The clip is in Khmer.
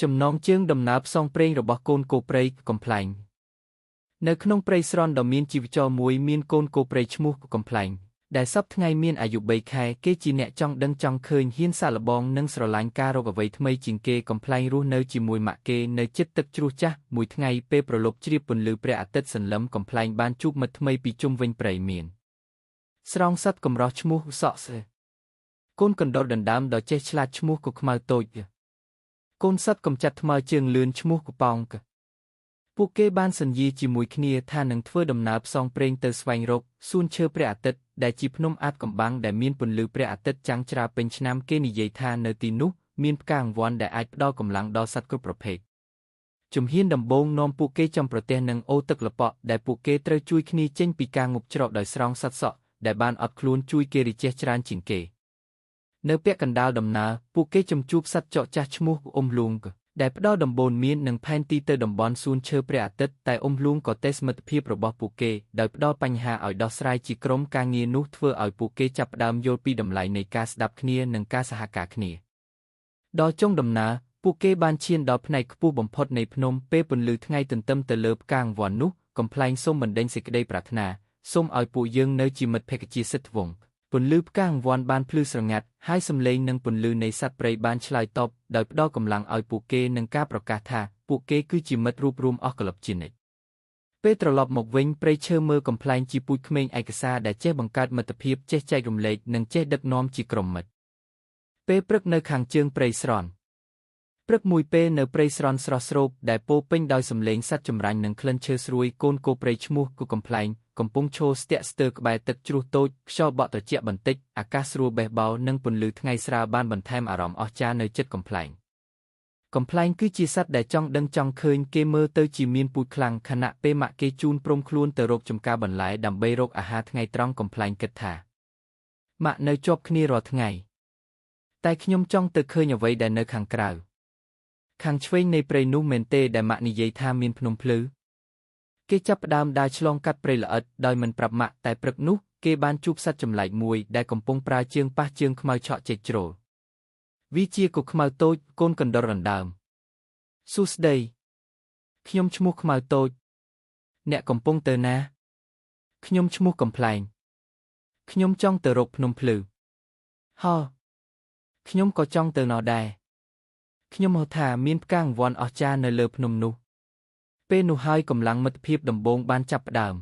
ចំណងជើងដំណើរផ្សងព្រេងរបស់កូនគោព្រៃកំប្លែងនៅក្នុងព្រៃស្រន់ដ៏មានជីវចលមួយមានកូនគោព្រៃឈ្មោះកំប្លែងដែលសពថ្ងៃមានអាយុ3 ខែគេជាអ្នកចង់ដឹងចង់ឃើញហ៊ានសាកល្បងនិងស្រឡាញ់ការរកអ្វីថ្មីជាងគេកំប្លែងរស់នៅជាមួយម៉ាក់គេនៅជិតទឹកជ្រោះចាស់មួយថ្ងៃពេលប្រលប់ជ្រាបពន្លឺព្រះអាទិត្យសន្លឹមកំប្លែងបានជួបមិត្តថ្មីពីជុំវិញព្រៃមានស្រង់សត្វកម្រោះឈ្មោះសក់សេកូនកណ្ដុរដណ្ដើមដ៏ចេះឆ្លាតឈ្មោះកខ្មៅតូចកូនសត្វកំចាត់ថ្មើរជើងលឿនឈ្មោះកប៉ោងពួកគេបានសន្យាជាមួយគ្នាថានឹងធ្វើដំណើរផ្សងព្រេងទៅស្វែងរកសួនឈើព្រះអាទិត្យដែលជាភ្នំអាថ៌កំបាំងដែលមានពន្លឺព្រះអាទិត្យចាំងច្រាពេញឆ្នាំគេនិយាយថានៅទីនោះមានផ្កាអង្វ័នដែលអាចផ្ដល់កម្លាំងដល់សត្វគ្រប់ប្រភេទជំហានដំបូងនាំពួកគេចំប្រទេសនឹងអូរទឹកលពក់ដែលពួកគេត្រូវជួយគ្នាចេញពីការងប់ច្រកដោយស្រង់សត្វសក់ដែលបានអត់ខ្លួនជួយគេរីចេះច្រើនជាងគេនៅពាក់កណ្ដាលដំណើរពួកគេជំជួបសត្វចកចាស់ឈ្មោះអ៊ុំលួងដែលផ្ដល់ដំបូន្មាននិងផែនទីទៅតំបន់សួនឈើព្រះអាទិត្យតែអ៊ុំលួងក៏ទេសមិទ្ធភាពរបស់ពួកគេដោយផ្ដល់បញ្ហាឲ្យដោះស្រាយជាក្រុមការងារនោះធ្វើឲ្យពួកគេចាប់ផ្ដើមយល់ពីតម្លៃនៃការស្ដាប់គ្នានិងការសហការគ្នាដល់ចុងដំណើរពួកគេបានឈានដល់ផ្នែកខ្ពស់បំផុតនៃភ្នំពេលពន្លឺថ្ងៃទន្ទឹមទៅលើផ្កាអង្វ័ននោះកំប្លែងសូមបណ្ដេញសេចក្តីប្រាថ្នាសូមឲ្យពួកយើងនៅជាមិត្តភក្តិជាសិទ្ធិវង្សពន្លឺផ្កាអង្វ័នបានភ្លឺស្រងាត់ហើយសំឡេងនិងពន្លឺនៃសត្វព្រៃបានឆ្លើយតបដោយផ្ដល់កម្លាំងឲ្យពួកគេនិងការប្រកាសថាពួកគេគឺជាមិត្តរួបរวมអស់កលឹបជានិច្ចពេលត្រឡប់មកវិញព្រៃឈើមើលកំប្លែងជាពូជក្មេងឯកសារដែលចេះបង្កើតមិត្តភាពចេះចែករំលែកនិងចេះដឹកនាំជាក្រុមមិត្តពេលព្រឹកនៅខាងជើងព្រៃស្រន់ព្រឹកមួយពេលនៅព្រៃស្រន់ស្រស់ស្រូបដែលពោពេញដោយសំឡេងសត្វចម្រាញ់និងក្លិនឈើស្រួយកូនគោព្រៃឈ្មោះគូកំប្លែងកំពុងឈរស្ទាក់ស្ទើរក្បែរទឹកជ្រោះតូចខ្យល់បក់ត្រជាក់បន្តិចអាកាសស្រួលបេះបោរនិងពន្លឺថ្ងៃស្រាលបានបន្ថែមអារម្មណ៍អស្ចារ្យនៅចិត្តកំប្លែងកំប្លែងគឺជាសត្វដែលចង់ដឹងចង់ឃើញគេមើលទៅជាមានពូជខ្លាំងខណៈពេលម៉ាក់គេជូនព្រមខ្លួនទៅរកចំការបន្លែដើម្បីរកអាហារថ្ងៃត្រង់កំប្លែងគិតថាម៉ាក់នៅជាប់គ្នារាល់ថ្ងៃតែខ្ញុំចង់ទៅឃើញអ្វីដែលនៅខាងក្រៅខាងឆ្វេងនៃព្រៃនោះមែនទេដែលម៉ាក់និយាយថាមានភ្នំភ្លឺគេចាប់ផ្ដើមដើរឆ្លងកាត់ព្រៃល្អិតដោយមិនប្រាប់ម៉ាក់តែព្រឹកនោះគេបានជួបសត្វចម្លែកមួយដែលកំពុងប្រើជើងប៉ះជើងខ្មៅឆក់ចេកជ្រោលវាជាកុខ្មៅតូចកូនកណ្ដុរដណ្ដើមសួស្ដីខ្ញុំឈ្មោះខ្មៅតូចអ្នកកំពុងទៅណាខ្ញុំឈ្មោះកំប្លែងខ្ញុំចង់ទៅរកភ្នំភ្លឺហ៎ខ្ញុំក៏ចង់ទៅណោះដែរខ្ញុំហៅថាមានផ្កាអង្វ័នអស្ចារ្យនៅលើភ្នំនោះពេលនោះហើយកម្លាំងមិត្តភាពដំបូងបានចាប់ផ្ដើម